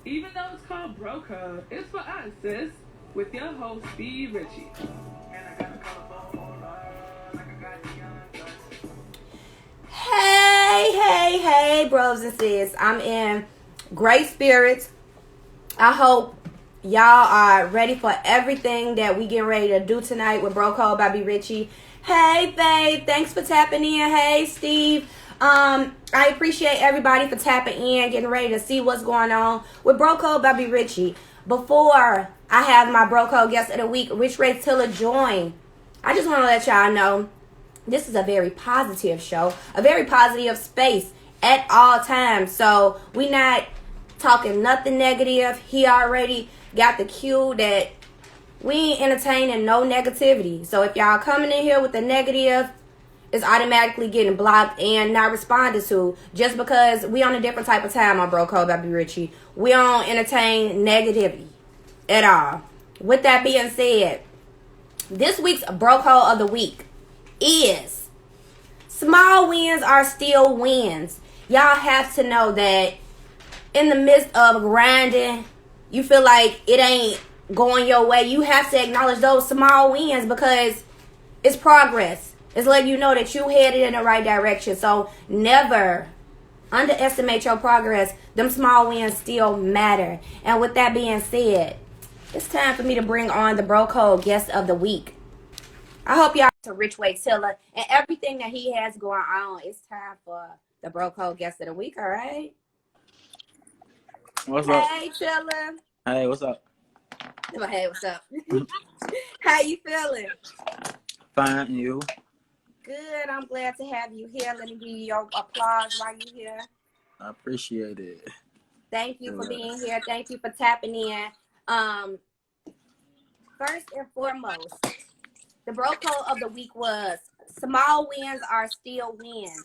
Even though it's called BroCode, it's for us, sis. With your host, BRichie. Hey, bros and sis. I'm in great spirits. I hope y'all are ready for everything that we getting ready to do tonight with BroCode by BRichie. Hey, babe. Thanks for tapping in. Hey, Steve. I appreciate everybody for tapping in, getting ready to see what's going on with BroCode by BRichie. Before I have my BroCode guest of the week, Rich Ray Tiller, join, I just want to let y'all know this is a very positive show, a very positive space at all times. So we not talking nothing negative. He already got the cue that we ain't entertaining no negativity. So if y'all coming in here with the negative, it's automatically getting blocked and not responded to, just because we on a different type of time on BroCode by BRichie. We don't entertain negativity at all. With that being said, this week's BroCode of the week is small wins are still wins. Y'all have to know that in the midst of grinding, you feel like it ain't going your way. You have to acknowledge those small wins because it's progress. It's letting you know that you headed in the right direction. So never underestimate your progress. Them small wins still matter. And with that being said, it's time for me to bring on the BroCode guest of the week. I hope y'all to Rich Ray Tiller and everything that he has going on. It's time for the BroCode guest of the week, all right? What's up? Hey, Tiller. Hey, what's up? Hey, what's up? How you feeling? Fine, and you? Good. I'm glad to have you here. Let me give you your applause while you're here. I appreciate it. Thank you for being here. Thank you for tapping in. First and foremost, the BroCode of the week was small wins are still wins.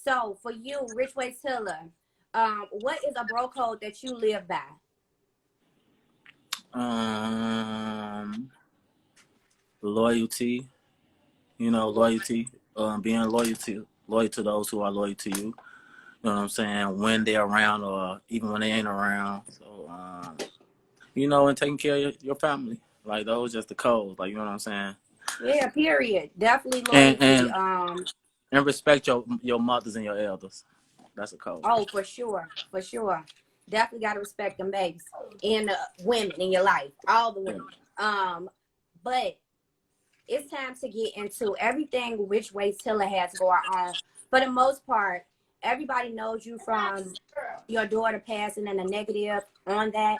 So for you, Rich Ray Tiller, what is a BroCode that you live by? Loyalty. Loyalty. Being loyal to those who are loyal to you. You know what I'm saying? When they're around or even when they ain't around. So, and taking care of your family. Like, those just the codes. Like, you know what I'm saying? Yeah, period. Definitely loyalty. And respect your mothers and your elders. That's a code. Oh, for sure. Definitely got to respect them babies and the women in your life, all the women. But it's time to get into everything Rich Ray Tiller has going on. For the most part, everybody knows you from your daughter passing and the negative on that.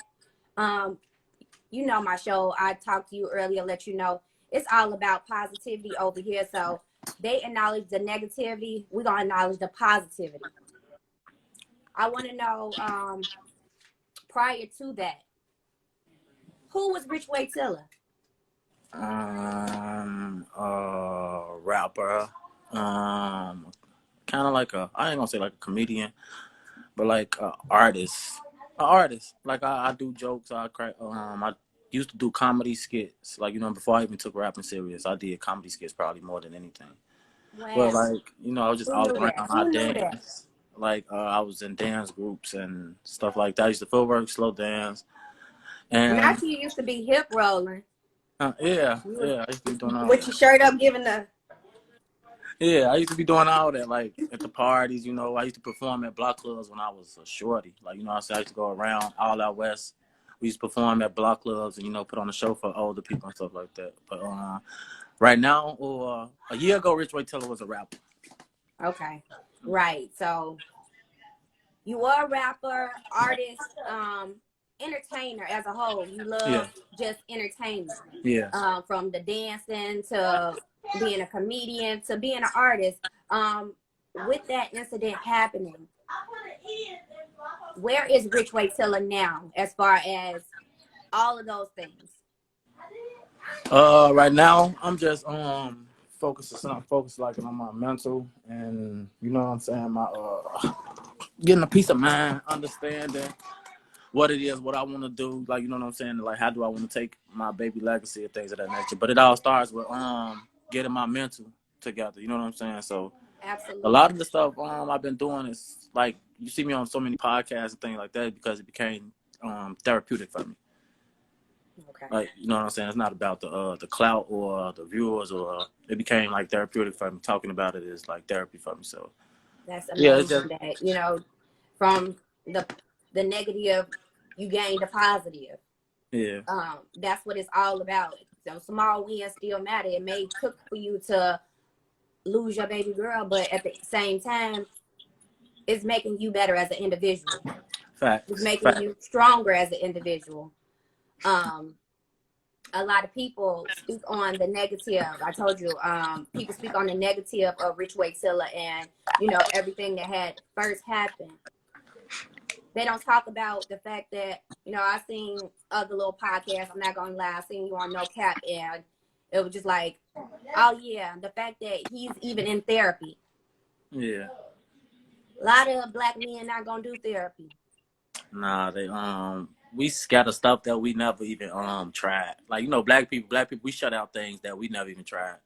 You know my show. I talked to you earlier, let you know it's all about positivity over here. So they acknowledge the negativity. We're going to acknowledge the positivity. I want to know, prior to that, who was Rich Ray Tiller? Rapper. Kind of like I ain't gonna say like a comedian, but like an artist. Like I do jokes. I crack. I used to do comedy skits. Like, before I even took rapping serious, I did comedy skits probably more than anything. Wow. But like, I was just all around. I dance. Like I was in dance groups and stuff like that. I used to footwork, slow dance. And Not you used to be hip rolling. Yeah. I used to be doing all with your shirt up, giving the. Yeah, I used to be doing all that, like at the parties. I used to perform at block clubs when I was a shorty. Like, I used to go around all out west. We used to perform at block clubs and put on a show for older people and stuff like that. But right now, or a year ago, Rich Ray Tiller was a rapper. Okay, right. So you are a rapper, artist, entertainer as a whole. You love just entertainment. Yeah. From the dancing to being a comedian to being an artist. With that incident happening, where is Rich Ray Tiller now as far as all of those things? Right now, I'm just focused like on my mental and what I'm saying, my getting a peace of mind, understanding what it is, what I want to do, like, what I'm saying, like, how do I want to take my baby legacy and things of that nature. But it all starts with getting my mental together, you know what I'm saying? So absolutely, a lot of the stuff I've been doing is like, you see me on so many podcasts and things like that because it became therapeutic for me. Okay. Like, you know what I'm saying? It's not about the clout or the viewers, or it became like therapeutic for me. Talking about it is like therapy for me. So That's yeah, it's amazing just that, from the negative, you gain the positive. yeah, That's what it's all about. So small wins still matter. It may took for you to lose your baby girl, but at the same time, it's making you better as an individual. It's making facts. you stronger as an individual. A lot of people speak on the negative. I told you, people speak on the negative of Rich Waitilla and, everything that had first happened. They don't talk about the fact that, I seen other little podcasts. I'm not going to lie. I seen you on No Cap, and it was just like, oh, yeah, the fact that he's even in therapy. Yeah. A lot of black men not going to do therapy. Nah, they we scatter stuff that we never even tried. Like, black people, we shut out things that we never even tried.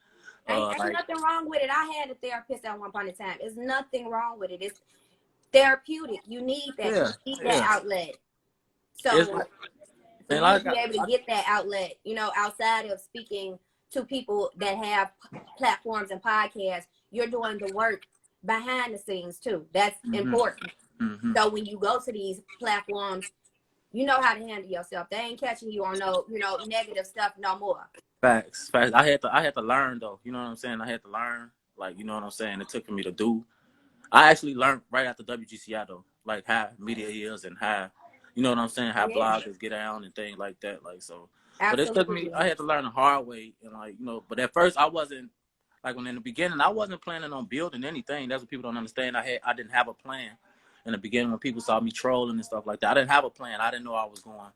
Ain't Like, nothing wrong with it. I had a therapist at one point in time. There's nothing wrong with it. It's therapeutic. You need that. yeah, You need yeah. that outlet. It's So like, for and you to like be able to get that outlet, outside of speaking to people that have platforms and podcasts, you're doing the work behind the scenes too. That's important. Mm-hmm. So when you go to these platforms, you know how to handle yourself. They ain't catching you on no, negative stuff no more. Facts. I had to learn though. You know what I'm saying? I had to learn. Like, you know what I'm saying? It took for me to do. I actually learned right after WGCI though, like how media is and how, you know what I'm saying, how bloggers get down and things like that. Like, so, but it took me. I had to learn the hard way, and like, but at first I wasn't like, when in the beginning I wasn't planning on building anything. That's what people don't understand. I didn't have a plan in the beginning when people saw me trolling and stuff like that. I didn't have a plan. I didn't know I was going.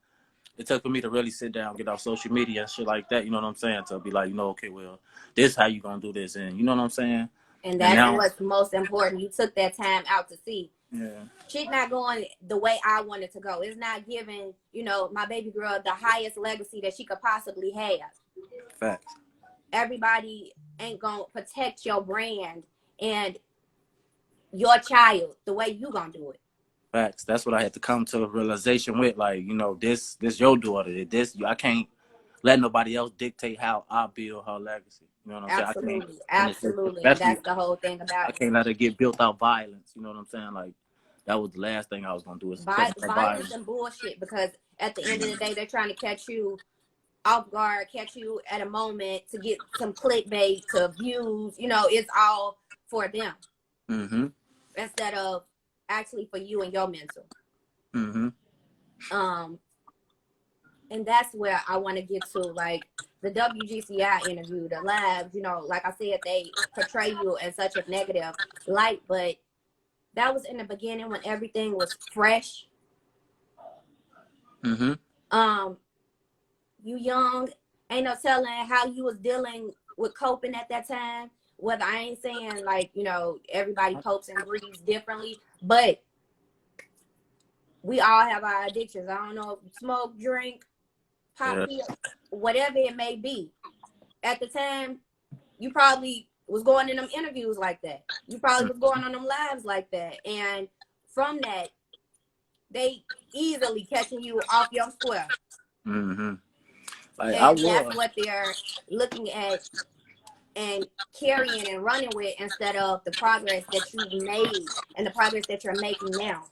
It took for me to really sit down, get off social media and shit like that. You know what I'm saying? To be like, okay, well, this is how you gonna do this, and you know what I'm saying. And that's what's most important. You took that time out to see. Yeah. Shit not going the way I wanted to go. It's not giving, my baby girl the highest legacy that she could possibly have. Facts. Everybody ain't gonna protect your brand and your child the way you gonna do it. Facts. That's what I had to come to a realization with. Like, this your daughter. I can't let nobody else dictate how I build her legacy. You know what I'm saying? Absolutely. And that's the whole thing about it. I can't let her get built out violence. You know what I'm saying? Like, that was the last thing I was gonna do is violence and bullshit, because at the end of the day, they're trying to catch you off guard, catch you at a moment to get some clickbait, to views. It's all for them. Mm-hmm. Instead of actually for you and your mental. Mm-hmm. And that's where I want to get to, like the WGCI interview, the live, like I said, they portray you in such a negative light, but that was in the beginning when everything was fresh. Mm-hmm. You young, ain't no telling how you was dealing with coping at that time. Whether, I ain't saying like, everybody copes and grieves differently, but we all have our addictions. I don't know if you smoke, drink, pop pills, whatever it may be. At the time, you probably was going in them interviews like that. You probably was going on them lives like that. And from that, they easily catching you off your square. Mm-hmm. And that's what they're looking at and carrying and running with, instead of the progress that you've made and the progress that you're making now.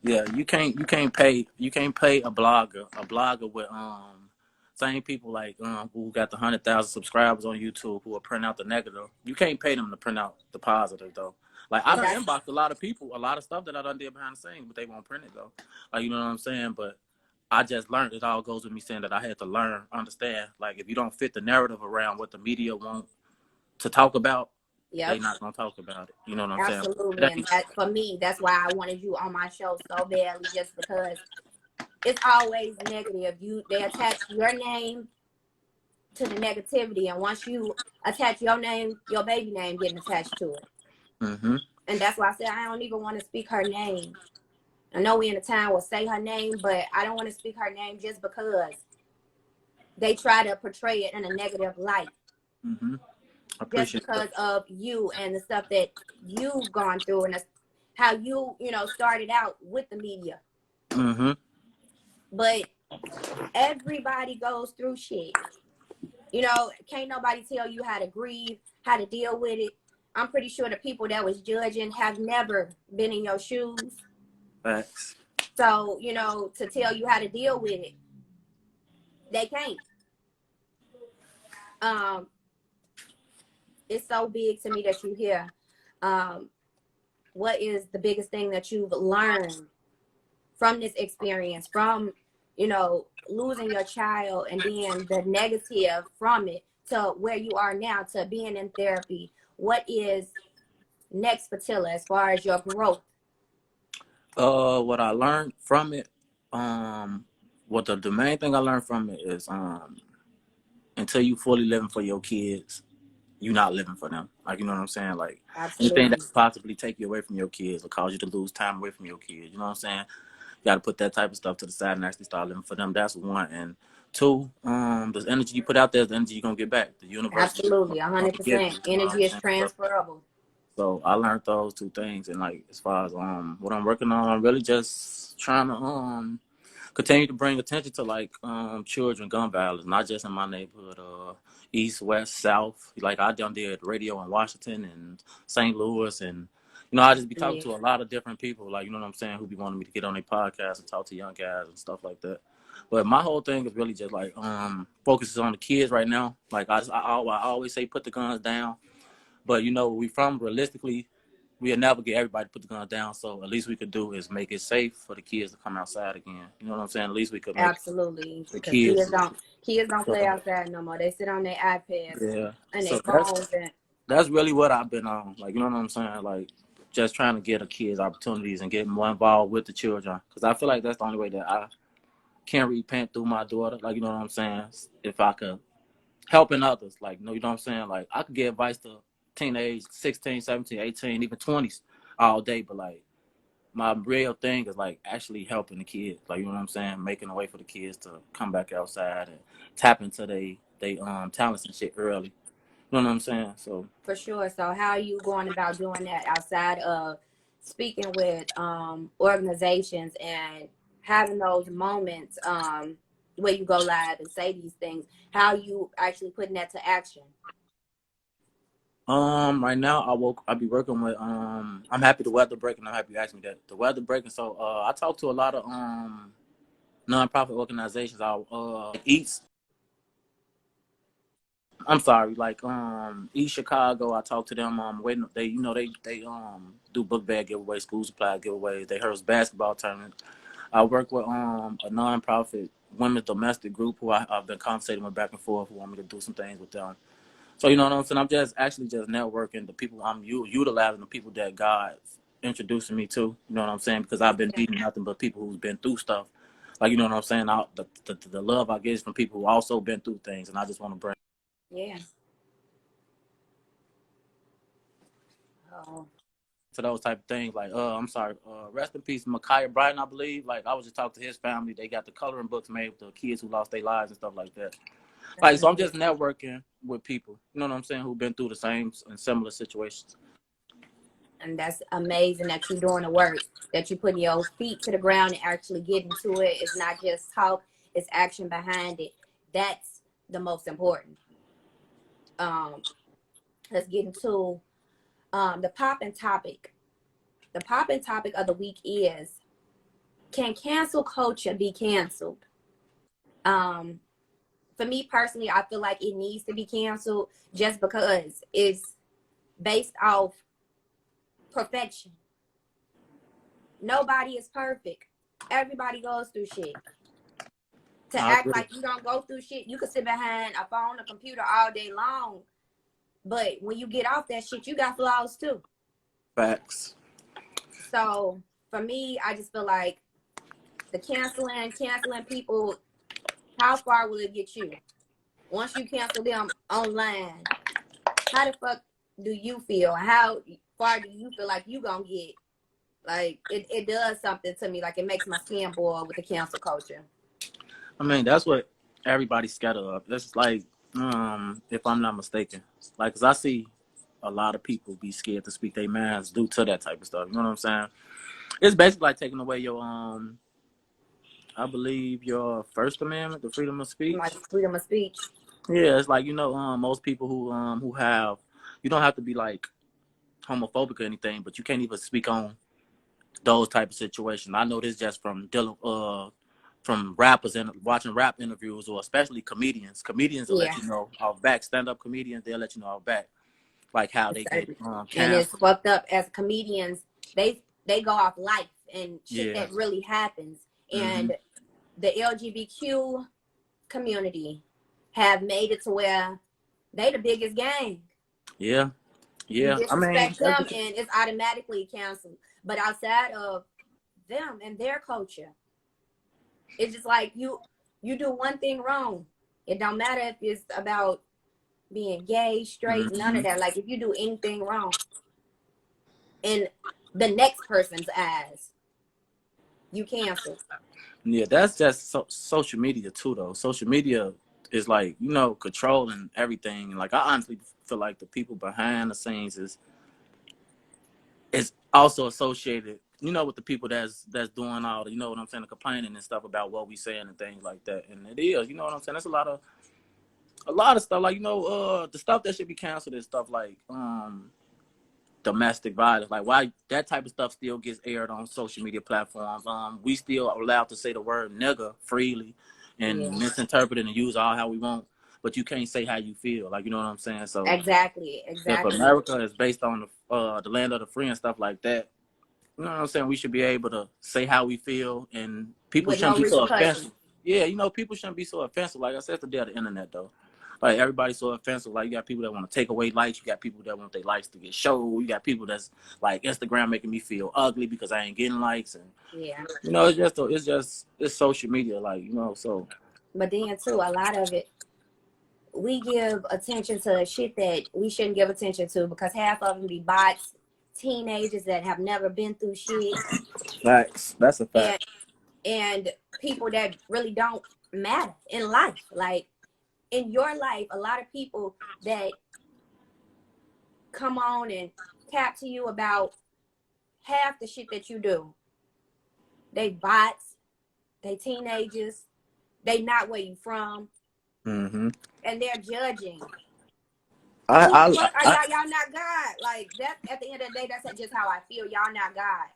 Yeah, you can't pay a blogger with same people like who got the 100,000 subscribers on YouTube who will print out the negative. You can't pay them to print out the positive though. Like, I done inboxed a lot of people, a lot of stuff that I done did behind the scenes, but they won't print it though. Like, you know what I'm saying? But I just learned, it all goes with me saying that I had to learn, understand, like, if you don't fit the narrative around what the media want to talk about, they not gonna talk about it. You know what I'm saying? Absolutely. And that, for me, that's why I wanted you on my show so badly, just because it's always negative. They attach your name to the negativity, and once you attach your name, your baby name getting attached to it. Mm-hmm. And that's why I said I don't even want to speak her name. I know we in a time will say her name, but I don't want to speak her name just because they try to portray it in a negative light. Mm-hmm. Just because of you and the stuff that you've gone through, and how you, started out with the media. Mm-hmm. Mm-hmm. I appreciate that. How you, started out with the media. Mm-hmm. And that's for me. That's why I wanted you on my show so badly, just because it's always negative. You they attach your name to the negativity, and once you attach your name, your baby name getting attached to it. Mm-hmm. but everybody goes through shit. You know, can't nobody tell you how to grieve, how to deal with it. I'm pretty sure the people that was judging have never been in your shoes. Facts. So, you know, to tell you how to deal with it, they can't. Um, it's so big to me that you hear. What is the biggest thing that you've learned from this experience, from, you know, losing your child and then the negative from it to where you are now, to being in therapy? What is next for Tilla as far as your growth? What I learned from it, what the main thing I learned from it is, until you fully living for your kids, you're not living for them. Like, you know what I'm saying? Like, anything that Absolutely. could possibly take you away from your kids or cause you to lose time away from your kids, you know what I'm saying? You got to put that type of stuff to the side and actually start living for them. That's one. And two, the energy you put out there is the energy you're going to get back. The universe is Absolutely. going to give 100%. you. You know what I'm Energy is saying? transferable. So I learned those two things. And, like, as far as what I'm working on, I'm really just trying to continue to bring attention to, like, children gun violence, not just in my neighborhood, east, west, south. Like, I done did radio in Washington and St. Louis, and you know, I just be talking to a lot of different people, like, you know what I'm saying, who be wanting me to get on their podcast and talk to young guys and stuff like that. But my whole thing is really just like focuses on the kids right now. Like, I always say put the guns down, but you know, we from realistically, we'll never get everybody to put the gun down. So at least we could do is make it safe for the kids to come outside again. You know what I'm saying? At least we could make Absolutely. the Because kids. kids don't So, play outside no more. They sit on their iPads yeah. and their So phones and that's really what I've been on. Like, you know what I'm saying? Like, just trying to get the kids opportunities and get more involved with the children. Because I feel like that's the only way that I can repent through my daughter. Like, you know what I'm saying? If I could helping others. Like, you know what I'm saying? Like, I could give advice to teenage, 16, 17, 18, even 20s all day. But, like, my real thing is, like, actually helping the kids. Like, you know what I'm saying? Making a way for the kids to come back outside and tap into they talents and shit early. You know what I'm saying? So, for sure. So how are you going about doing that outside of speaking with organizations and having those moments where you go live and say these things? How are you actually putting that to action? right now I'll be working with I'm happy the weather breaking. I'm happy you asked me that. The weather breaking. So I talk to a lot of nonprofit organizations out east. I'm sorry, like East Chicago. I talk to them. Waiting, they you know they do book bag giveaways, school supply giveaways. They host basketball tournaments. I work with a nonprofit women's domestic group who I've been conversating with back and forth, who want me to do some things with them. So, you know what I'm saying? I'm just actually just networking the people. I'm utilizing the people that God's introducing me to. You know what I'm saying? Because I've been meeting nothing but people who's been through stuff. Like, you know what I'm saying? The love I get is from people who also been through things, and I just want to bring Yeah. Oh, to those type of things. Like, I'm sorry, rest in peace, Micaiah Bryant, I believe. Like, I was just talking to his family. They got the coloring books made with the kids who lost their lives and stuff like that. that's Like, so I'm amazing. just networking with people. You know what I'm saying? Who've been through the same and similar situations. And that's amazing that you're doing the work, that you're putting your feet to the ground and actually getting to it. It's not just talk, it's action behind it. That's the most important. Um, let's get into the popping topic. The popping topic of the week is, can cancel culture be canceled? Um, for me personally, I feel like it needs to be canceled just because it's based off perfection. Nobody is perfect. Everybody goes through shit. To I act agree. like you don't go through shit, you could sit behind a phone, a computer all day long. But when you get off that shit, you got flaws too. Facts. So for me, I just feel like the canceling people, how far will it get you? Once you cancel them online, how the fuck do you feel? How far do you feel like you gonna get? Like it does something to me. Like it makes my skin boil with the cancel culture. I mean, that's what everybody's scared of. That's like, if I'm not mistaken, like, 'cause I see a lot of people be scared to speak their minds due to that type of stuff. You know what I'm saying? It's basically like taking away your I believe your First Amendment, the freedom of like speech. freedom of speech. Yeah, it's like most people who have, you don't have to be like homophobic or anything, but you can't even speak on those type of situations. I know this just from dealing from rappers and watching rap interviews, or especially comedians. Comedians will let Yeah, you know off back. Stand up comedians, they'll let you know off back, like how they get and it's canceled. fucked up. As comedians, they go off life and shit Yeah. that really happens, Mhm. and the LGBTQ community have made it to where they the biggest gang. Yeah. You Yeah. I mean, disrespect them and it's automatically canceled. But outside of them and their culture, it's just like you do one thing wrong. It don't matter if it's about being gay, straight, none of mhm. that. Like if you do anything wrong in the next person's eyes, you cancel. Yeah, that's just social media too, though. Social media is like controlling everything. Like I honestly feel like the people behind the scenes is also associated, with the people that's doing all the, what I'm saying, the complaining and stuff about what we saying and things like that. And it is, what I'm saying. That's a lot of stuff. Like the stuff that should be canceled is stuff like domestic violence. Like why that type of stuff still gets aired on social media platforms. We still are allowed to say the word nigga freely and Yeah, misinterpret it and use all how we want, but you can't say how you feel. Like, you know what I'm saying? So exactly, if exactly. America is based on the land of the free and stuff like that, you know what I'm saying? We should be able to say how we feel, and people With shouldn't no be so repercussions. offensive. Yeah, people shouldn't be so offensive. Like I said, it's the day of the internet, though. Like everybody's so offensive. Like you got people that want to take away likes. You got people that want their likes to get showed. You got people that's like Instagram making me feel ugly because I ain't getting likes, and Yeah. it's social media. Like so. But then too, a lot of it we give attention to shit that we shouldn't give attention to because half of them be bots, teenagers that have never been through shit, Facts. That's a and fact. and people that really don't matter in life. Like in your life, a lot of people that come on and cap to you about half the shit that you do. They bots, they teenagers, they not where you from, Mm-hmm. and they're judging. Who the I, fuck are I, y'all? Y'all not God. Like that. At the end of the day, that's just how I feel. Y'all not God.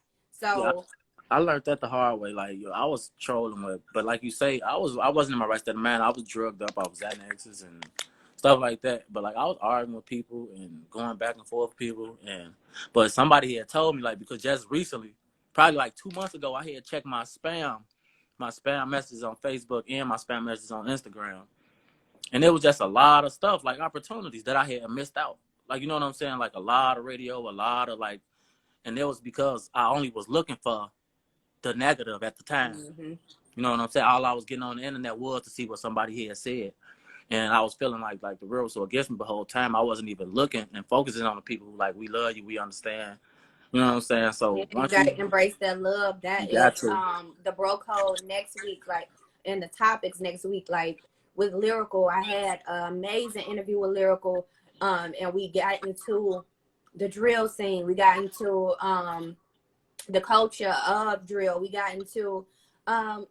yeah, So I learned that the hard way. Like I was trolling with, but like you say, I wasn't in my right state of mind. I was drugged up. I was Xanaxes and stuff like that. But like I was arguing with people and going back and forth with people, but somebody had told me like because just recently, probably like 2 months ago, I had checked my spam messages on Facebook and my spam messages on Instagram, and it was just a lot of stuff like opportunities that I had missed out. Like you know what I'm saying? Like a lot of radio, a lot of like, and it was because I only was looking for the negative at the time. mm-hmm. You know what I'm saying? All I was getting on the internet was to see what somebody had said. And I was feeling like the real was so against me the whole time. I wasn't even looking and focusing on the people who like, we love you, we understand. You know what I'm saying? Yeah, So you once gotta embrace that love. you That got is to. the bro code next week. Like in the topics next week. Like with Lyrical, I had an amazing interview with Lyrical. And we got into the drill scene. We got into the culture of drill. We got into um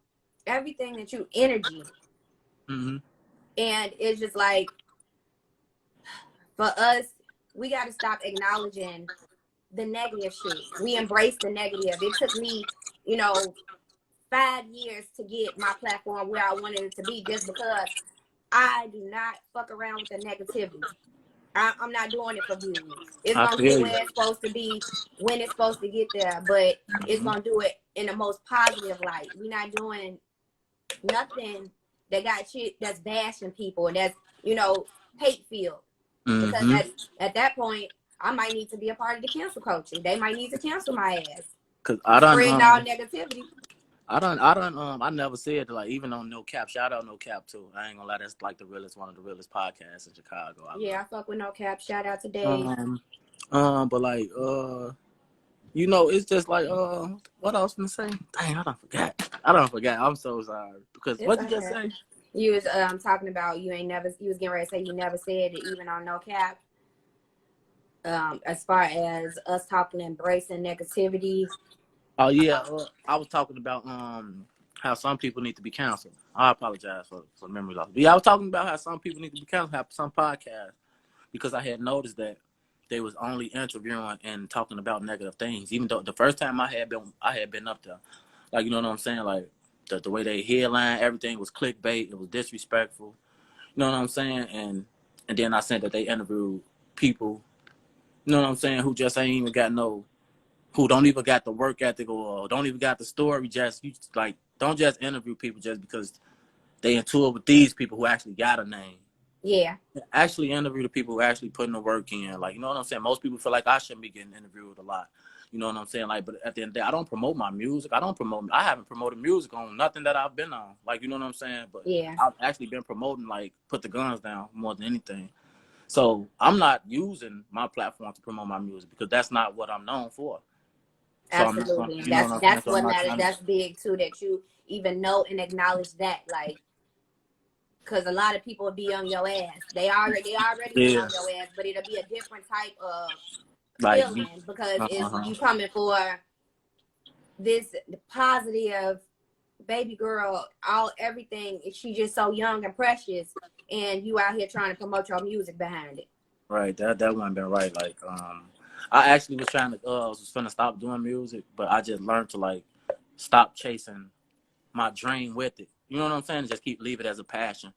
everything that you energy. Mm-hmm. And it's just like for us, we got to stop acknowledging the negative shit. We embrace the negative. It took me, you know, 5 years to get my platform where I wanted it to be just because I do not fuck around with the negativity. I'm not doing it for views. It's I going to get feel you. where it's supposed to be when it's supposed to get there, but it's Mm-hmm. going to do it in the most positive light. We're not doing nothing that got shit that's bashing people and that's, hate filled. Because Mm-hmm. at that point, I might need to be a part of the cancel culture. They might need to cancel my ass Cause for spreading all negativity. I never said like even on No Cap. Shout out No Cap too. I ain't gonna lie, that's like one of the realest podcasts in Chicago. I Yeah, love I fuck with No Cap. Shout out to it. Dave. But like it's just like what I was gonna say. Dang, I don't forget. I'm so sorry because It's what you just okay. say. You was talking about you was getting ready to say you never said it even on No Cap. As far as us talking embracing negativity. Oh yeah, I was talking about how some people need to be counseled. I apologize for memory loss. But yeah, I was talking about how some people need to be counseled, how some podcasts, because I had noticed that they was only interviewing and talking about negative things. Even though the first time I had been up there, like, you know what I'm saying, like the way they headline, everything was clickbait. It was disrespectful. You know what I'm saying? And then I said that they interviewed people, you know what I'm saying, who just ain't even got who don't even got the work ethic or don't even got the story. Don't just interview people just because they in tour with these people who actually got a name. Yeah. Actually interview the people who actually putting the work in. Like, you know what I'm saying? Most people feel like I shouldn't be getting interviewed a lot. You know what I'm saying? Like, but at the end of the day, I don't promote my music. I haven't promoted music on nothing that I've been on. Like, you know what I'm saying? But Yeah. I've actually been promoting, like, put the guns down more than anything. So I'm not using my platform to promote my music because that's not what I'm known for. So Absolutely. you know what I'm saying? That's So I'm what not matters. trying to, That's big too, that you even know and acknowledge that, like, because a lot of people will be on your ass. They already been yeah, on your ass, but it'll be a different type of like, feeling because it's uh-huh. you coming for this positive baby girl, everything. She's just so young and precious, and you out here trying to promote your music behind it. Right, that wouldn't been right. Like, I actually was trying to was finna stop doing music, but I just learned to like stop chasing my dream with it. You know what I'm saying? Just leave it as a passion.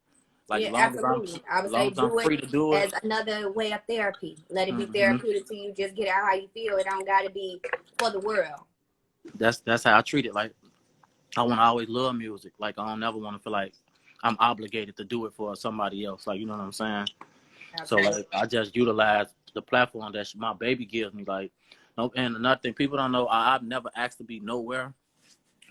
Like Yeah, as long absolutely. I as would long say as I'm do it free to do it. as another way of therapy. Let it be Mm-hmm. therapeutic to you. Just get out how you feel. It don't got to be for the world. That's how I treat it. Like, I want to always love music. Like, I don't never want to feel like I'm obligated to do it for somebody else. Like, you know what I'm saying? Absolutely. So like, I just utilize the platform that my baby gives me. Like, no, and another thing people don't know, I've never asked to be nowhere.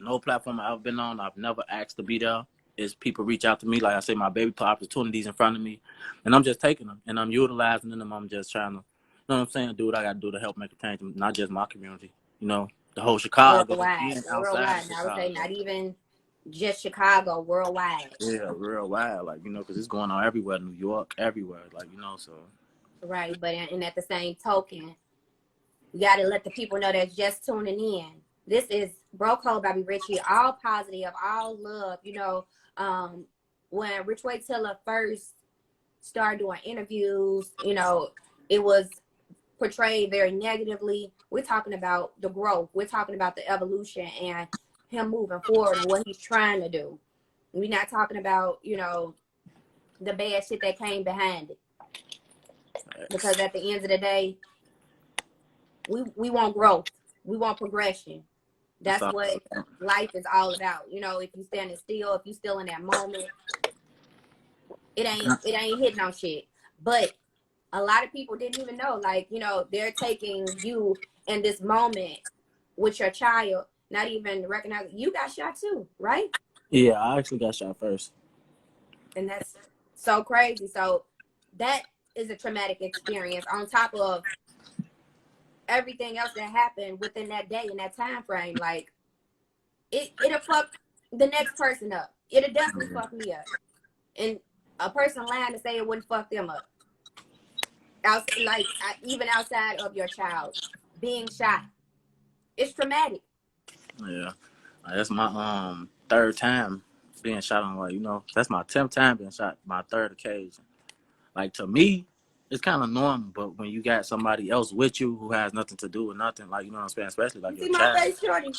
No platform I've been on, I've never asked to be there. Is people reach out to me, like I say, my baby put opportunities in front of me, and I'm just taking them and I'm utilizing them. I'm just trying to, you know what I'm saying, do what I got to do to help make a change, not just my community, you know, the whole Chicago Worldwide. and outside Worldwide. of And I would say Chicago. not even just Chicago, worldwide. Yeah, real wild, like, you know, because it's going on everywhere, New York, everywhere, like, you know, so. Right. But and at the same token, you got to let the people know that's just tuning in. This is BroCode by BRichie, all positive, all love. You know, when Rich Way Tiller first started doing interviews, you know, it was portrayed very negatively. We're talking about the growth. We're talking about the evolution and him moving forward and what he's trying to do. We're not talking about, you know, the bad shit that came behind it. Because at the end of the day, we want growth. We want progression. That's what life is all about. You know, if you standing still, if you still in that moment, it ain't hitting on shit. But a lot of people didn't even know, like, you know, they're taking you in this moment with your child, not even recognizing you got shot too, right? Yeah, I actually got shot first. And that's so crazy. So that is a traumatic experience on top of everything else that happened within that day and that time frame. Like, it'll fuck the next person up. It'll definitely fuck me up. And a person lying to say it wouldn't fuck them up. Even outside of your child being shot, it's traumatic. Yeah, that's my third time being shot on. Like, you know, that's my 10th time being shot. My third occasion. Like, to me, it's kind of normal, but when you got somebody else with you who has nothing to do with nothing, like, you know what I'm saying, especially like You your see my child. face, shorty?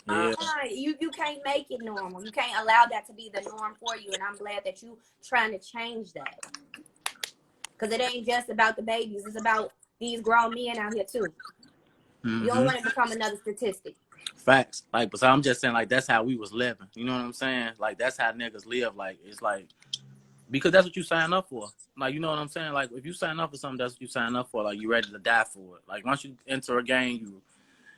Yeah, You can't make it normal. You can't allow that to be the norm for you. And I'm glad that you trying to change that. Because it ain't just about the babies. It's about these grown men out here too. You don't want to become another statistic. facts. Like, but so I'm just saying, like, that's how we was living. You know what I'm saying? Like, that's how niggas live. Like, it's like, because that's what you sign up for. Like, you know what I'm saying? Like, if you sign up for something, that's what you sign up for. Like, you ready to die for it. Like, once you enter a game,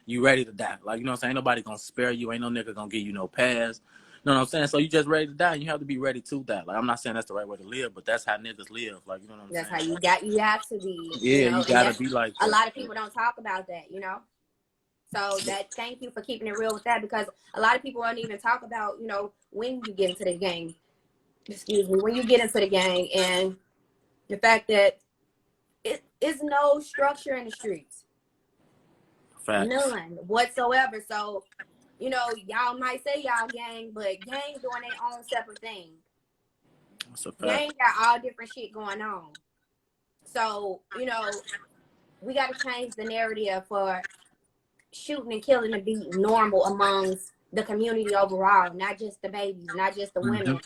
you ready to die. Like, you know what I'm saying? Ain't nobody gonna spare you. Ain't no nigga gonna give you no pass. You know what I'm saying? So you just ready to die, and you have to be ready to die. Like, I'm not saying that's the right way to live, but that's how niggas live. Like, you know what I'm That's saying? how you have to be, you Yeah, know, you and gotta that's be like a that. lot of people don't talk about that, you know. So thank you for keeping it real with that, because a lot of people don't even talk about, you know, when you get into the game. Excuse me, when you get into the game and the fact that it is no structure in the streets. Facts. None whatsoever. So You know, y'all might say y'all gang, but gang doing their own separate thing. That's a fact. Gang got all different shit going on. So, you know, we got to change the narrative for shooting and killing to be normal amongst the community overall, not just the babies, not just the women,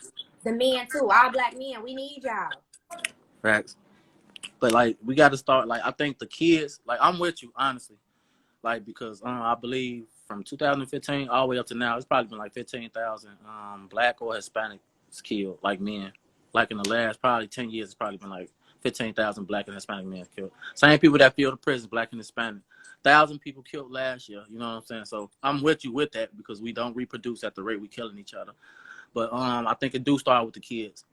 the men too. All black men, we need y'all. Facts. But like, we got to start. Like, I think the kids. Like, I'm with you, honestly. Like, because I believe from 2015 all the way up to now, it's probably been like 15,000 black or Hispanics killed, like men. Like in the last probably 10 years, it's probably been like 15,000 black and Hispanic men killed. Same people that filled the prisons, black and Hispanic. 1,000 people killed last year. You know what I'm saying? So I'm with you with that because we don't reproduce at the rate we killing each other. But I think it do start with the kids.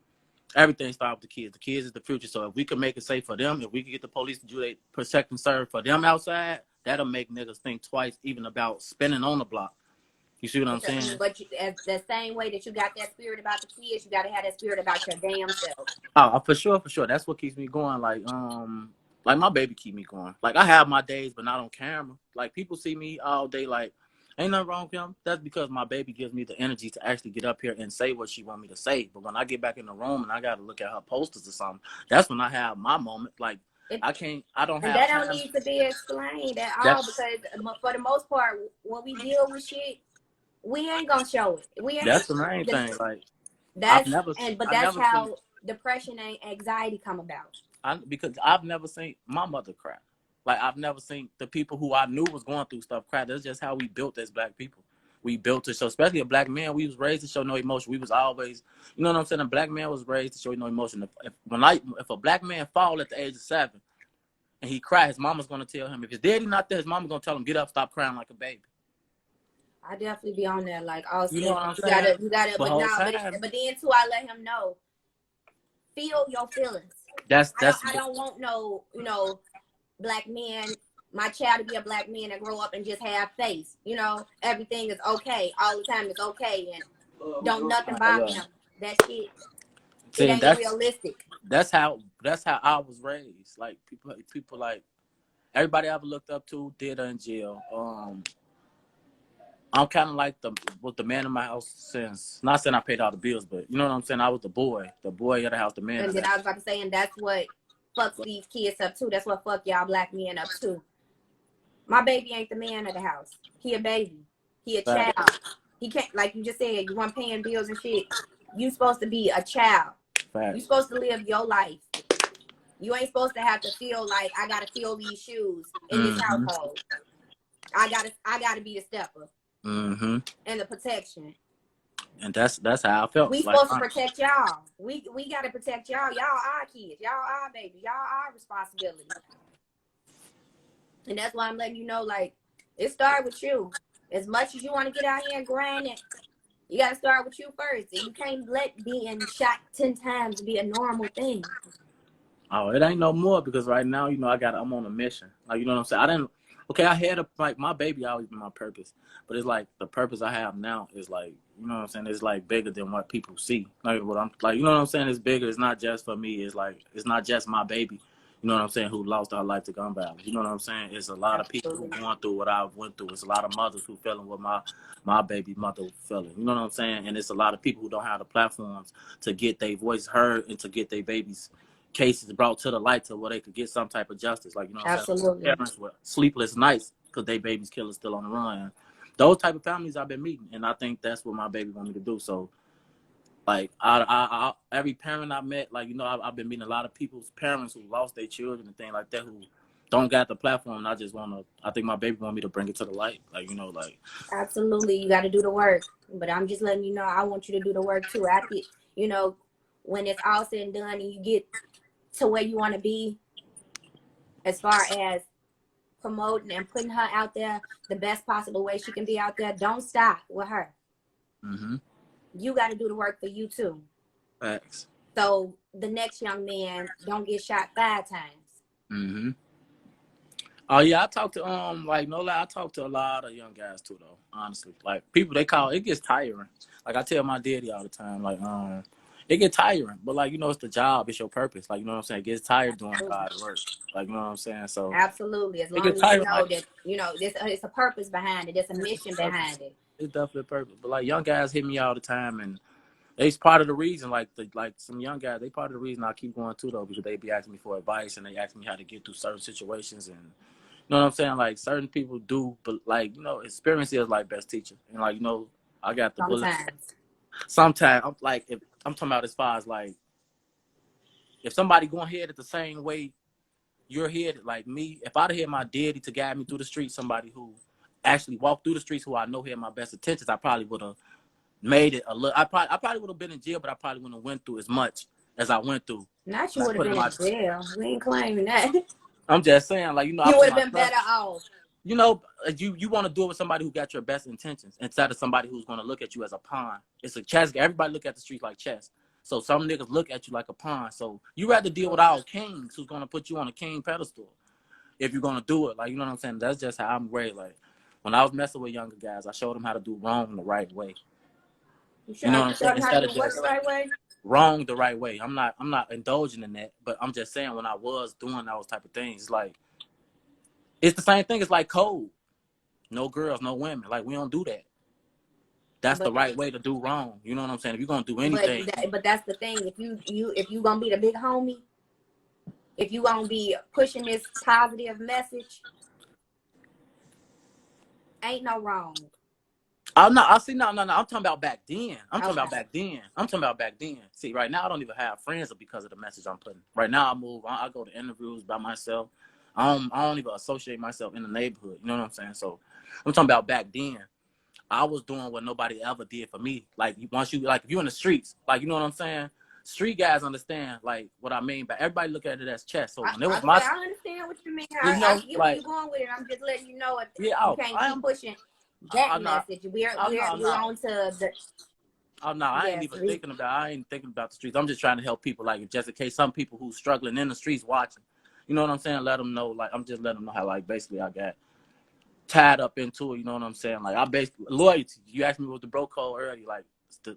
Everything starts with the kids. The kids is the future. So if we can make it safe for them, if we can get the police to do their protect and serve for them outside, that'll make niggas think twice even about spinning on the block. You see what I'm saying? But the same way that you got that spirit about the kids, you got to have that spirit about your damn self. Oh, for sure. That's what keeps me going. Like my baby keep me going. Like I have my days, but not on camera. Like people see me all day. Like ain't nothing wrong with him. That's because my baby gives me the energy to actually get up here and say what she want me to say. But when I get back in the room and I got to look at her posters or something, that's when I have my moment. Like I don't have. That don't need to be explained at all because for the most part, when we deal with shit, we ain't gonna show it. We ain't. That's the main thing. Like that's that's how depression and anxiety come about. Because I've never seen my mother cry. Like I've never seen the people who I knew was going through stuff cry. That's just how we built as black people. We built to show, especially a black man. We was raised to show no emotion. We was always, you know what I'm saying. A black man was raised to show no emotion. If a black man fall at the age of 7 and he cry, his mama's gonna tell him. If his daddy not there, his mama's gonna tell him, get up, stop crying like a baby. I definitely be on there, like also you know what I'm saying? You gotta, but then too, I let him know, feel your feelings. I don't want no, you know, black men, my child to be a black man and grow up and just have faith. You know, everything is okay. All the time it's okay. And don't nothing bother him. That shit, it ain't realistic. That's how I was raised. Like, people like, everybody I ever looked up to did in jail. I'm kind of like the man in my house since, not saying I paid all the bills, but you know what I'm saying? I was the boy of the house, the man. And then I was about to say, and that's what fucks these kids up too. That's what fuck y'all black men up too. My baby ain't the man of the house. He a baby. He a child. He can't, like you just said, you weren't paying bills and shit. You supposed to be a child. You supposed to live your life. You ain't supposed to have to feel like I gotta fill these shoes in this household. I gotta be the stepper. And the protection. And that's how I felt. We supposed to protect y'all. We gotta protect y'all. Y'all our kids. Y'all our baby. Y'all our responsibility. And that's why I'm letting you know, like, it started with you. As much as you want to get out here and grind it, you gotta start with you first. And you can't let being shot 10 times be a normal thing. Oh, it ain't no more because right now, you know, I'm on a mission. Like, you know what I'm saying? I had my baby always been my purpose, but it's like the purpose I have now is like, you know what I'm saying? It's like bigger than what people see. Like what I'm like, you know what I'm saying? It's bigger. It's not just for me. It's like, it's not just my baby. You know what I'm saying? Who lost our life to gun violence. You know what I'm saying? It's a lot of people who going through what I went through. It's a lot of mothers who feeling what my baby mother feeling. You know what I'm saying? And it's a lot of people who don't have the platforms to get their voice heard and to get their babies cases brought to the light to where they could get some type of justice. Like, you know what I'm saying? Parents with sleepless nights because their baby's killer still on the run. Those type of families I've been meeting, and I think that's what my baby want me to do. So, like, I every parent I met, like, you know, I've been meeting a lot of people's parents who lost their children and things like that who don't got the platform. And I think my baby want me to bring it to the light. Like, you know, like. Absolutely, you got to do the work. But I'm just letting you know, I want you to do the work too. After, you know, when it's all said and done and you get to where you want to be as far as promoting and putting her out there the best possible way she can be out there, don't stop with her. You got to do the work for you too. Facts. So the next young man don't get shot 5 times. Oh yeah, I talk to like, no lie, I talk to a lot of young guys too though, honestly. Like, people, they call it gets tiring. Like, I tell my daddy all the time, like, it get tiring, but like, you know, it's the job, it's your purpose. Like, you know what I'm saying? It gets tired doing God's work. Like, you know what I'm saying? So absolutely, as long as you know that, you know, it's a purpose behind it, there's a mission behind it. It's definitely a purpose. But like young guys hit me all the time, and it's part of the reason. Like some young guys, they part of the reason I keep going too though, because they be asking me for advice and they ask me how to get through certain situations, and you know what I'm saying. Like certain people do, but like experience is like best teacher, and like I got the bullet. Sometimes. Sometimes I'm like, if I'm talking about as far as like, if somebody going head it the same way you're headed, like me, if I'd have had my daddy to guide me through the streets, somebody who actually walked through the streets, who I know had my best intentions, I probably would have made it a little. I probably would have been in jail, but I probably wouldn't have went through as much as I went through. Not you Like would have been in jail. We ain't claiming that. I'm just saying, like I You put would have my been trust. better off. You want to do it with somebody who got your best intentions instead of somebody who's going to look at you as a pawn. It's a chess game. Everybody look at the streets like chess. So some niggas look at you like a pawn. So you rather deal with all kings who's going to put you on a king pedestal if you're going to do it. Like, you know what I'm saying? That's just how I'm raised. Like, when I was messing with younger guys, I showed them how to do wrong the right way. You know what I'm saying? How to Instead do of what just the right way? wrong the right way. I'm not indulging in that, but I'm just saying when I was doing those type of things, like, it's the same thing as like code. No girls, no women. Like, we don't do that. That's the But right way to do wrong. You know what I'm saying? If you're gonna do anything, but that's the thing. If you gonna be the big homie, if you gonna be pushing this positive message, ain't no wrong. I'm not. I see. No. I'm talking about back then. I'm talking about Okay. back then. I'm talking about back then. See, right now I don't even have friends because of the message I'm putting. Right now I move. I go to interviews by myself. I don't even associate myself in the neighborhood. You know what I'm saying? So I'm talking about back then. I was doing what nobody ever did for me. Like once you like, if you're in the streets, like you know what I'm saying. Street guys understand like what I mean, but everybody look at it as chess. So when it was my, I understand what you mean. I get where like you're going with it. I'm just letting you know yeah, you can't I keep am. pushing that I'm not. message. I'm We're not. on to the Oh no, I ain't yes. even thinking about. I ain't thinking about the streets. I'm just trying to help people, like just in case some people who's struggling in the streets watching. You know what I'm saying? Let them know. Like I'm just letting them know how like basically I got tied up into it. You know what I'm saying? Like I basically loyalty. You asked me with the BroCode earlier. Like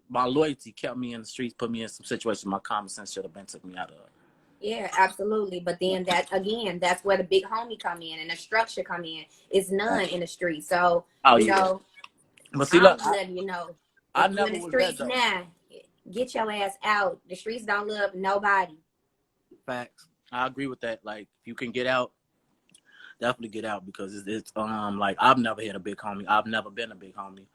my loyalty kept me in the streets, put me in some situations my common sense should have been took me out of. Yeah, absolutely. But then that again, that's where the big homie come in and the structure come in. It's none in the street. So, Oh you yeah. know, But see, I'm look, just letting you know. I If you in never the was that streets though. now, get your ass out. The streets don't love nobody. Facts. I agree with that. Like if you can get out, definitely get out because it's like I've never had a big homie. I've never been a big homie.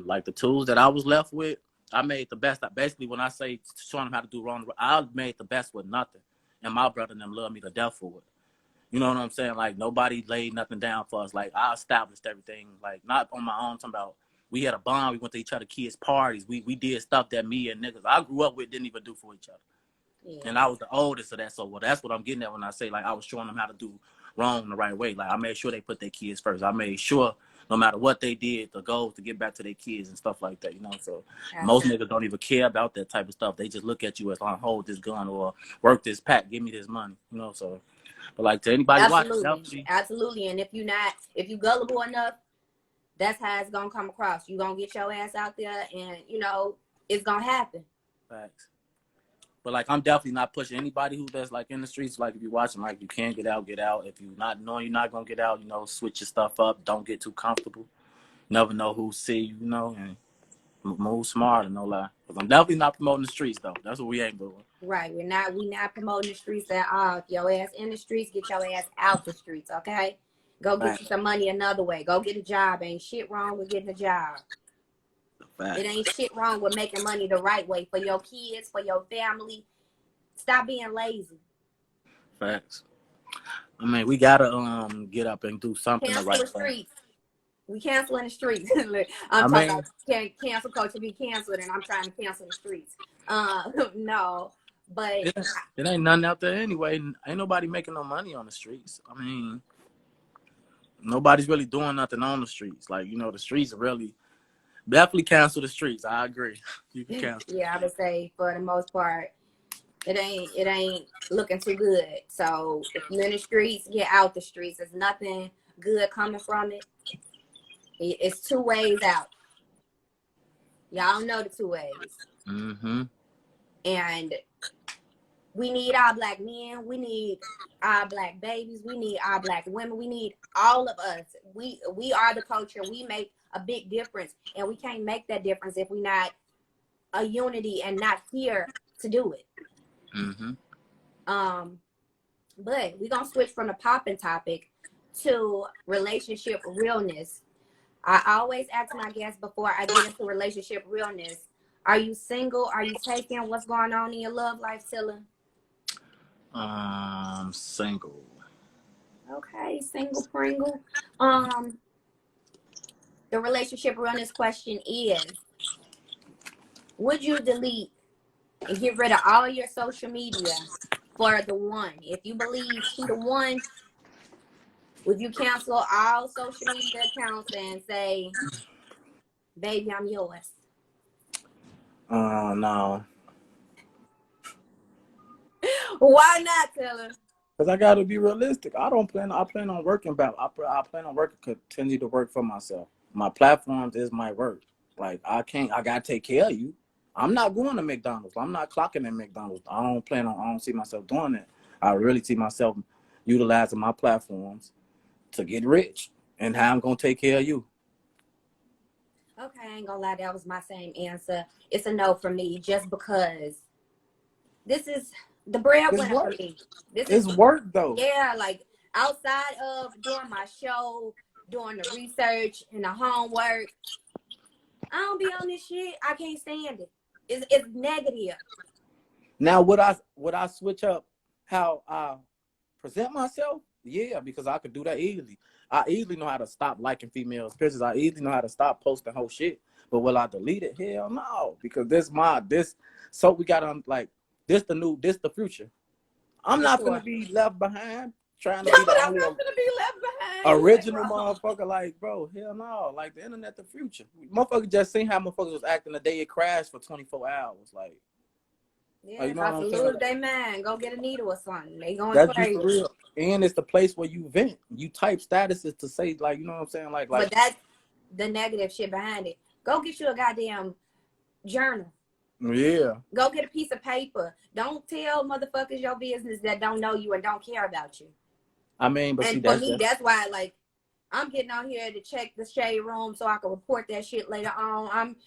Like the tools that I was left with, I made the best. Basically, when I say showing them how to do wrong, I made the best with nothing, and my brother and them love me to death for it. You know what I'm saying? Like nobody laid nothing down for us. Like I established everything. Like not on my own. Talking about we had a bond. We went to each other kids' parties. We did stuff that me and niggas I grew up with didn't even do for each other. Yeah. And I was the oldest of that. So that's what I'm getting at when I say like I was showing them how to do wrong the right way. Like I made sure they put their kids first. I made sure no matter what they did, the goal was to get back to their kids and stuff like that, you know. So most niggas don't even care about that type of stuff. They just look at you as like hold this gun or work this pack, give me this money, you know. So but like to anybody watching, Absolutely. And if you gullible enough, that's how it's gonna come across. You gonna get your ass out there, and it's gonna happen. Facts. But like I'm definitely not pushing anybody who that's like in the streets. Like if you're watching, like you can't get out, get out. If you not knowing you're not gonna get out, switch your stuff up. Don't get too comfortable. Never know who see you, and move smarter, no lie. Because I'm definitely not promoting the streets though. That's what we ain't doing. Right. We not promoting the streets at all. If your ass in the streets, get your ass out the streets, okay? Go get you some money another way. Go get a job. Ain't shit wrong with getting a job. It ain't shit wrong with making money the right way for your kids, for your family. Stop being lazy. Facts. I mean, we gotta get up and do something the right way. We canceling the streets. I'm talking about cancel culture be canceled, and I'm trying to cancel the streets. No, but it ain't nothing out there anyway. Ain't nobody making no money on the streets. I mean, nobody's really doing nothing on the streets. Like the streets are really definitely cancel the streets. I agree. You can cancel. Yeah, I would say for the most part, it ain't looking too good. So if you're in the streets, get out the streets. There's nothing good coming from it. It's two ways out. Y'all know the two ways. Mm-hmm. And we need our black men. We need our black babies. We need our black women. We need all of us. We are the culture. We make a big difference, and we can't make that difference if we're not a unity and not here to do it. Mm-hmm. But we're gonna switch from the popping topic to relationship realness. I always ask my guests before I get into relationship realness, are you single? Are you taken? What's going on in your love life, Tilla? Single. Okay, single Pringle. The relationship realness question is, would you delete and get rid of all your social media for the one? If you believe she the one, would you cancel all social media accounts and say, baby, I'm yours? No. Why not, Taylor? Because I got to be realistic. I plan on working back. I plan on continue to work for myself. My platforms is my work. Like, I got to take care of you. I'm not going to McDonald's. I'm not clocking at McDonald's. I don't see myself doing that. I really see myself utilizing my platforms to get rich and how I'm going to take care of you. Okay, I ain't gonna lie, that was my same answer. It's a no for me, just because this is the breadwinner for me. It's work though. Yeah, like outside of doing my show, doing the research and the homework, I don't be on this shit. I can't stand it. It's negative. Now, would I switch up how I present myself? Yeah, because I could do that easily. I easily know how to stop liking females' pictures. I easily know how to stop posting whole shit. But will I delete it? Hell no, because so we gotta this the future. I'm not gonna be left behind trying to be the only original motherfucker. Like, bro, hell no. Like, the internet, the future. Motherfucker just seen how motherfuckers was acting the day it crashed for 24 hours. Like, yeah, you know, lose their mind. Go get a needle or something. They going that's crazy. Just for real. And it's the place where you vent. You type statuses to say, like, you know what I'm saying? Like, but that's the negative shit behind it. Go get you a goddamn journal. Yeah. Go get a piece of paper. Don't tell motherfuckers your business that don't know you and don't care about you. I mean, but and see, that's why, like, I'm getting out here to check the shade room so I can report that shit later on. I'm,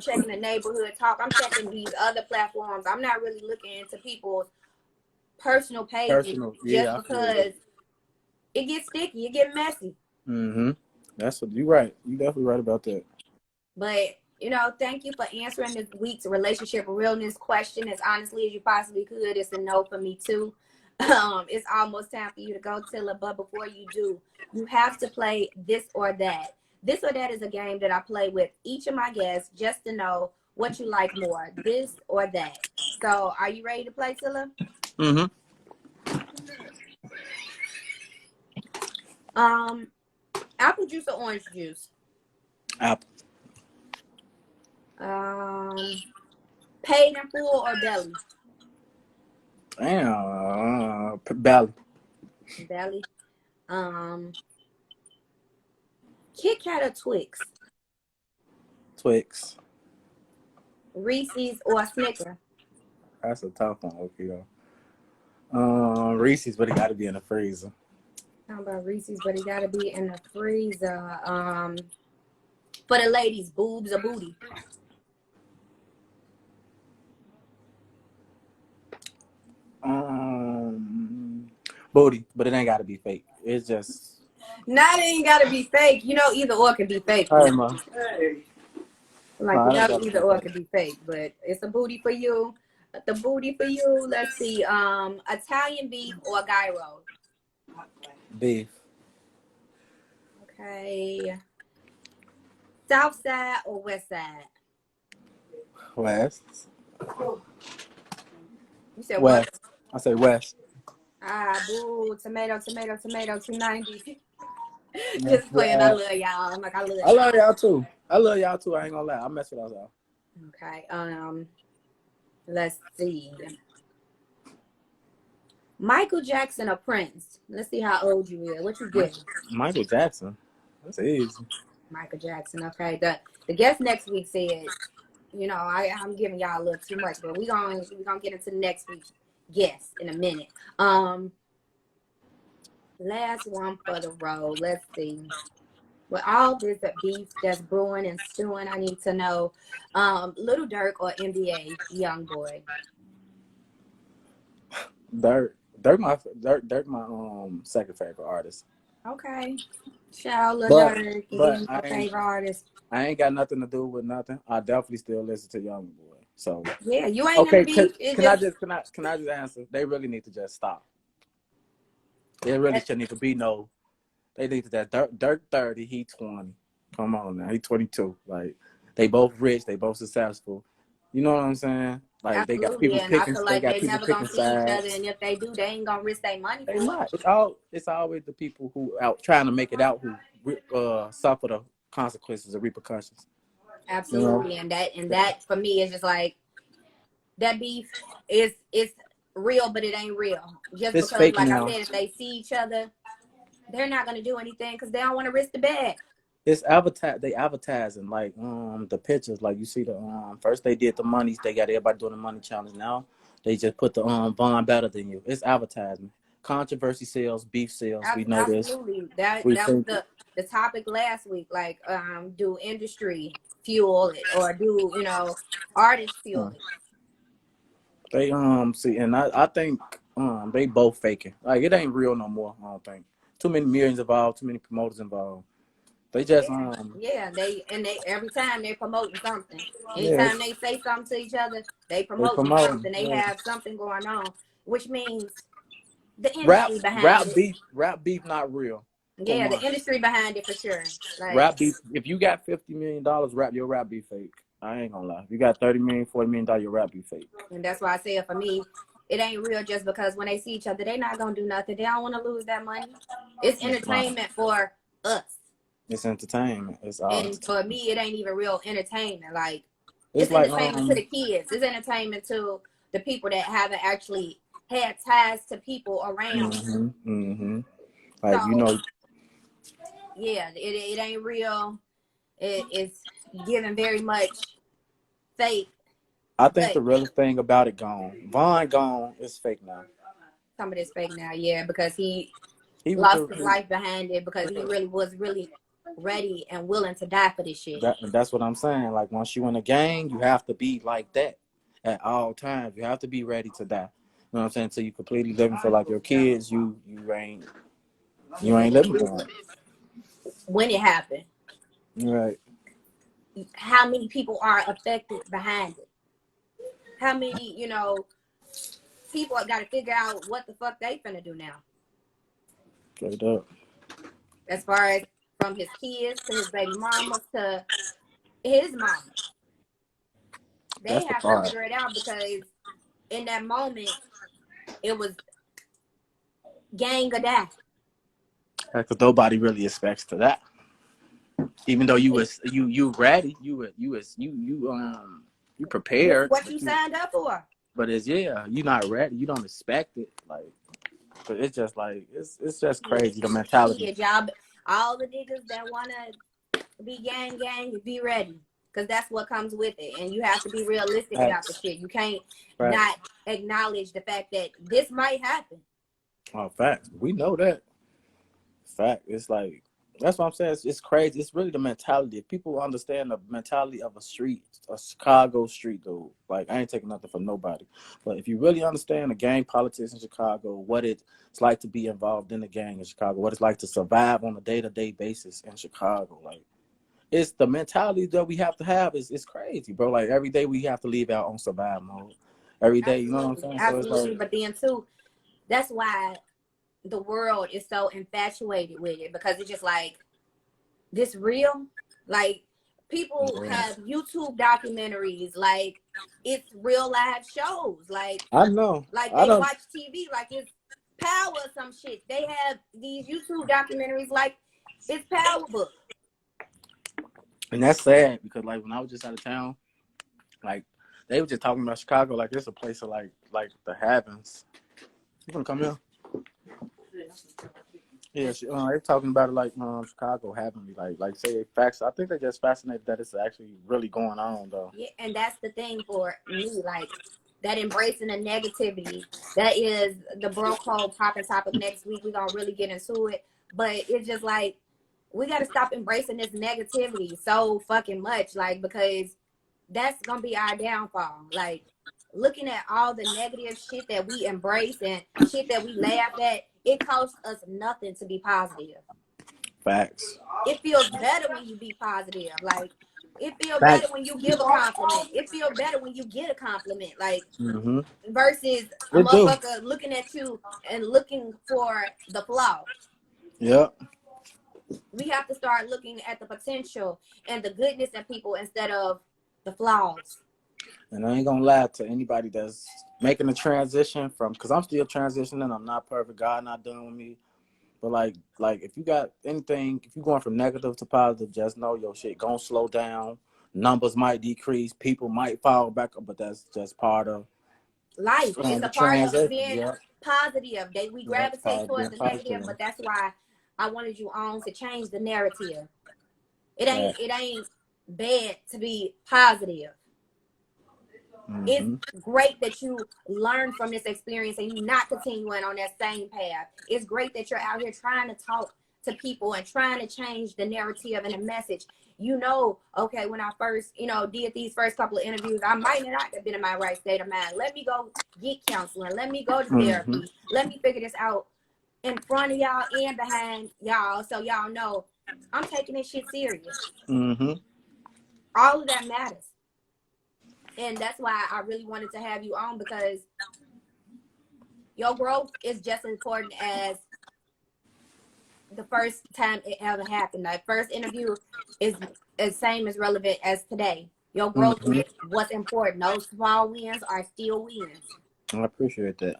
checking the neighborhood talk. I'm checking these other platforms. I'm not really looking into people's personal pages just because it gets sticky. It gets messy. Mm-hmm. That's what you're right. You're definitely right about that. But, thank you for answering this week's relationship realness question as honestly as you possibly could. It's a no for me, too. It's almost time for you to go, Tilla. But before you do, you have to play This or That. This or That is a game that I play with each of my guests just to know what you like more, this or that. So, are you ready to play, Tilla? Mm-hmm. Apple juice or orange juice? Apple. Paid in full or belly? Damn, belly. Belly. Kit Kat or Twix? Twix. Reese's or Snicker? That's a tough one, okay. Reese's, but it got to be in the freezer. How about Reese's, but it got to be in the freezer? For the ladies, boobs or booty? Booty, but it ain't got to be fake. It's just. Not, it ain't got to be fake. Either or can be fake. All right, ma. Like, either or can be fake, but it's a booty for you. The booty for you, let's see, Italian beef or gyro? Beef. Okay. South side or west side? West. You said west. What? I say west. Boo, tomato, 290. Just playing. I love y'all. I'm like, I love y'all too. I ain't gonna lie. I mess with y'all. Okay. Let's see. Michael Jackson or Prince? Let's see how old you is. What you get? Michael Jackson. That's easy. Michael Jackson. Okay. The guest next week said, I'm giving y'all a little too much, but we're gonna get into next week's guest in a minute. Last one for the road. Let's see. With all this beef that's brewing and stewing, I need to know, Little Dirk or NBA Young Boy? Dirk my second favorite artist. Okay. Shout out Lil But Durk, but your favorite artist. I ain't got nothing to do with nothing. I definitely still listen to Young Boy. So Yeah, you ain't in the okay, beef. It can I just just answer? They really need to just stop. There really shouldn't even be no. They need to that Dirk 30, he 20. Come on now, he 22. Like they both rich, they both successful. You know what I'm saying? Like they got absolutely, people and I picking, feel they like got they people never gonna picking see each other, sides. and if they do, they ain't gonna risk their money They for it. might. It's always the people who out trying to make it out who suffer the consequences and repercussions. You know, Absolutely, and that for me is just like that beef is it's real, but it ain't real. Just it's because, fake like I now. said, if they see each other, they're not gonna do anything because they don't want to risk the bag. It's advertise. They advertising like the pictures. Like you see the first they did the monies. They got everybody doing the money challenge. Now they just put the Bond better than you. It's advertising. Controversy sales, beef sales. We know this. Absolutely, that We that was think the topic last week. Like, do industry fuel it, or do artists fuel it? they see, and I think they both faking. Like it ain't real no more. I don't think. Too many millions involved. Too many promoters involved. They just Yeah, yeah. They every time they promoting something. yeah, Anytime they say something to each other, they they promoting promoting. something. They Yeah. have something going on, which means the industry behind it. Rap beef not real for Yeah, the one. industry behind it for sure. Like, Rap beef. If you got $50 million, your rap beef fake. I ain't gonna lie. If you got 30 million, $40 million, your rap beef fake. and that's why I say it for me. It ain't real just because when they see each other, they not gonna do nothing. They don't want to lose that money. It's It's not. entertainment for us. It's entertainment. It's all And for entertainment. me, it ain't even real entertainment. Like, It's it's like entertainment to the kids. It's entertainment to the people that haven't actually had ties to people around. like So yeah, it ain't real. It's given very much fake, I think but the real thing about it gone. Vaughn gone. It's fake now. some of this fake now, yeah, because he He was lost the his life behind it because he really was really ready and willing to die for this shit. that's what I'm saying. Like once you in a gang, you have to be like that at all times. You have to be ready to die. You know what I'm saying? So you completely living for like your kids. You ain't living for them. When it happened, Right. how many people are affected behind it? How many, people got to figure out what the fuck they finna do now. Straight up. As far as from his kids to his baby mamas to his mama. They That's the have to part. figure it out because in that moment, it was gang or die. Because nobody really expects to that. Even though you ready, you This is prepared, what you signed up for. but it's you not ready. You don't expect it. Like, but it's just like it's just crazy the mentality. Shit, y'all, all the niggas that want to be gang, be ready. Because that's what comes with it. And you have to be realistic about the Facts. shit. You can't Facts. not acknowledge the fact that this might happen. Oh, facts. We know that. Fact. It's like that's what I'm saying. It's crazy. It's really the mentality. If people understand the mentality of a Chicago street dude, like I ain't taking nothing from nobody, but if you really understand the gang politics in Chicago, what it's like to be involved in the gang in Chicago, what it's like to survive on a day-to-day basis in Chicago, like it's the mentality that we have to have is crazy, bro. Like every day we have to leave out on survive mode. Every day, you know what I'm Absolutely. saying? So it's Absolutely. like But then, too, that's why the world is so infatuated with it because it's just like, this real? Like, people have YouTube documentaries, like, it's real live shows. Like I know. I they don't watch TV like it's Power or some shit. They have these YouTube documentaries like it's Power Book. and that's sad because like when I was just out of town, like they were just talking about Chicago like it's a place of like the heavens. You gonna come here? Yeah, they're talking about it like Chicago heavenly, like say facts. I think they're just fascinated that it's actually really going on though. Yeah, and that's the thing for me, like that embracing the negativity. That is the BroCode popping topic next week. We're gonna really get into it. But it's just like we got to stop embracing this negativity so fucking much, like, because that's gonna be our downfall. Like, looking at all the negative shit that we embrace and shit that we laugh at, it costs us nothing to be positive. Facts. It feels better when you be positive. Like, it feels better Facts. when you give a compliment. It feels better when you get a compliment. Like, Mm-hmm. versus a It do. motherfucker looking at you and looking for the flaw. Yep. We have to start looking at the potential and the goodness in people instead of the flaws. And I ain't gonna lie to anybody that's making a transition from, because I'm still transitioning. I'm not perfect. God not done with me. But like if you got anything, if you're going from negative to positive, just know your shit gonna slow down. Numbers might decrease. People might fall back, but that's just part of Life. It's a the part of transition. being Yeah. positive. We Yep. Part gravitate of being towards the negative, positive. but that's why I wanted you on to change the narrative. Right. It ain't bad to be positive. It's Mm-hmm. great that you learn from this experience and you not continuing on that same path. It's great that you're out here trying to talk to people and trying to change the narrative and the message. Okay, when I first, did these first couple of interviews, I might not have been in my right state of mind. Let me go get counseling. Let me go to Mm-hmm. therapy. Let me figure this out in front of y'all and behind y'all, so y'all know I'm taking this shit serious. Mm-hmm. All of that matters. And that's why I really wanted to have you on, because your growth is just as important as the first time it ever happened. That first interview is the same as relevant as today. Your growth is Mm-hmm. what's important. Those small wins are still wins. I appreciate that.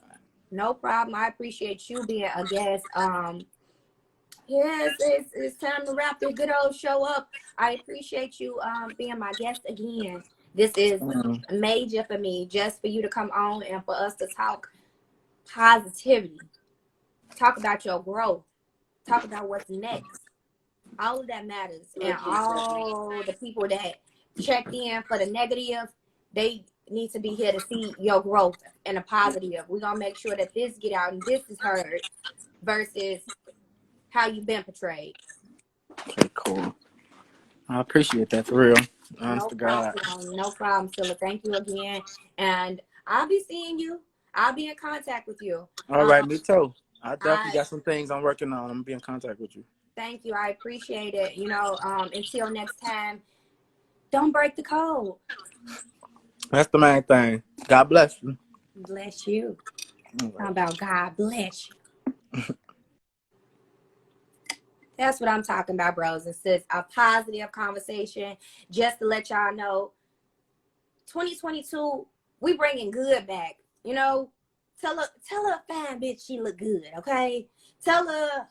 No problem. I appreciate you being a guest. Yes, it's time to wrap this good old show up. I appreciate you being my guest again. This is major for me, just for you to come on and for us to talk positivity, talk about your growth, talk about what's next. All of that matters. And all the people that checked in for the negative, they need to be here to see your growth and the positive. We're gonna make sure that this get out and this is heard versus how you've been portrayed. Okay, cool. I appreciate that, for real. Honest No to God. problem. No problem, Silla. Thank you again. And I'll be seeing you. I'll be in contact with you. All right, me too. I definitely I got some things I'm working on. I'm gonna be in contact with you. thank you. I appreciate it. Until next time, don't break the code. That's the main thing. God bless you. Bless you. All right. How about God bless you? That's what I'm talking about, bros and sis. A positive conversation. Just to let y'all know, 2022, we bringing good back. Tell her fine bitch she look good, okay? Tell her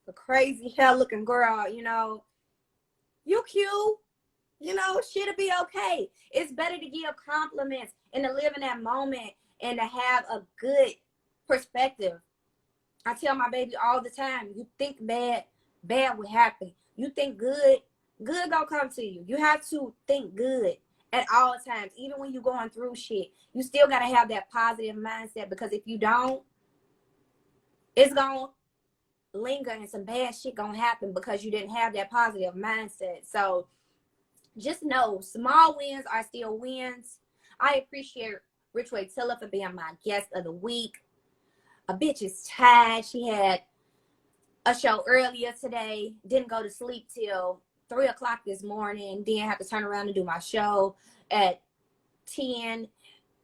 a crazy hair looking girl, you cute. Shit'll be okay. It's better to give compliments and to live in that moment and to have a good perspective. I tell my baby all the time, you think bad will happen. You think good gonna come to you. You have to think good at all times. Even when you're going through shit, you still gotta have that positive mindset, because if you don't, it's gonna linger and some bad shit gonna happen because you didn't have that positive mindset. So just know, small wins are still wins. I appreciate Richway Tiller for being my guest of the week. A bitch is tired. She had a show earlier today. Didn't go to sleep till 3 o'clock this morning. Then have to turn around and do my show at 10.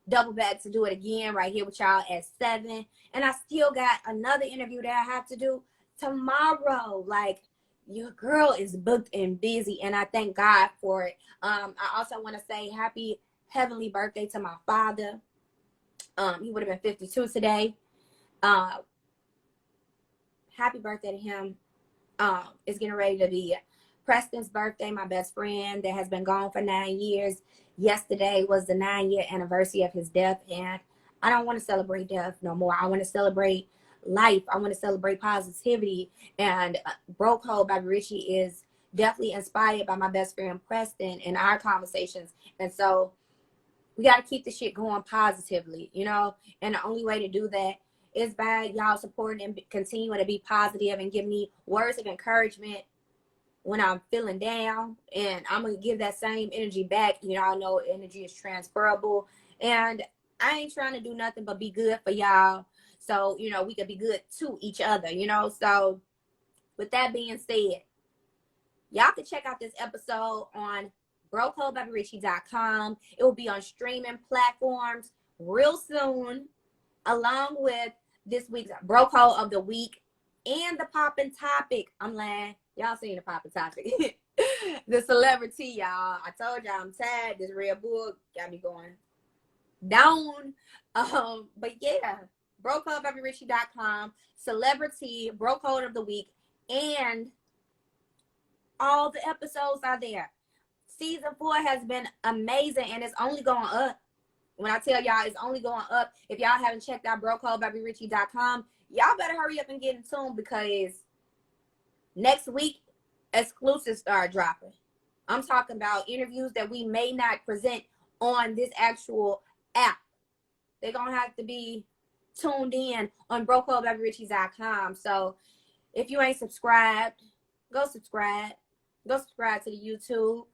Double back to do it again right here with y'all at 7. And I still got another interview that I have to do tomorrow. Like, your girl is booked and busy, and I thank God for it. I also want to say happy heavenly birthday to my father. He would have been 52 today. Happy birthday to him. It's getting ready to be Preston's birthday, my best friend that has been gone for 9 years. Yesterday was the 9-year anniversary of his death, and I don't want to celebrate death no more. I want to celebrate life. I want to celebrate positivity. And BroCode by BRichie is definitely inspired by my best friend Preston and our conversations. And so we got to keep the shit going positively, and the only way to do that is by y'all supporting and continuing to be positive and give me words of encouragement when I'm feeling down. And I'm going to give that same energy back. You know, I know energy is transferable. And I ain't trying to do nothing but be good for y'all. So, you know, we could be good to each other, you know. So, with that being said, y'all can check out this episode on BroCode.BRichie.com. It will be on streaming platforms real soon, along with this week's BroCode of the week and the poppin' topic. I'm lying. Y'all seen the poppin' topic. The celebrity, y'all. I told y'all I'm tired. This Red Bull got me going down. But yeah, BroCode.BRichie.com, celebrity, BroCode of the week, and all the episodes are there. Season 4 has been amazing, and it's only going up. When I tell y'all it's only going up, if y'all haven't checked out BroCode.BRichie.com, y'all better hurry up and get in tune, because next week, exclusives start dropping. I'm talking about interviews that we may not present on this actual app. They're going to have to be tuned in on BroCode.BRichie.com. So if you ain't subscribed, go subscribe. Go subscribe to the YouTube.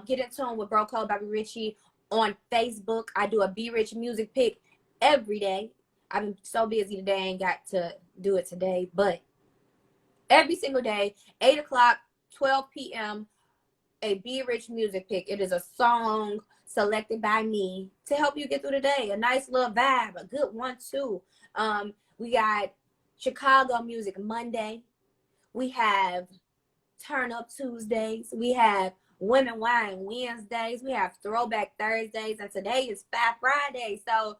Get in tune with BroCode by BRichie on Facebook. I do a BRichie music pick every day. I've been so busy today, I ain't got to do it today. But every single day, 8 o'clock, 12 p.m., a BRichie music pick. It is a song selected by me to help you get through the day. A nice little vibe, a good one too. We got Chicago Music Monday. We have Turn Up Tuesdays. We have Women Wine Wednesdays. We have Throwback Thursdays. And today is Fat Friday. So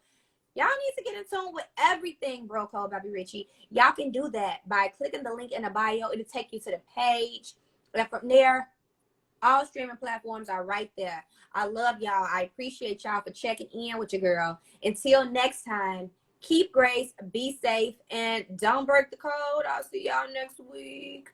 y'all need to get in tune with everything BroCode by BRichie. Y'all can do that by clicking the link in the bio. It'll take you to the page. And from there, all streaming platforms are right there. I love y'all. I appreciate y'all for checking in with your girl. Until next time, keep grace, be safe, and don't break the code. I'll see y'all next week.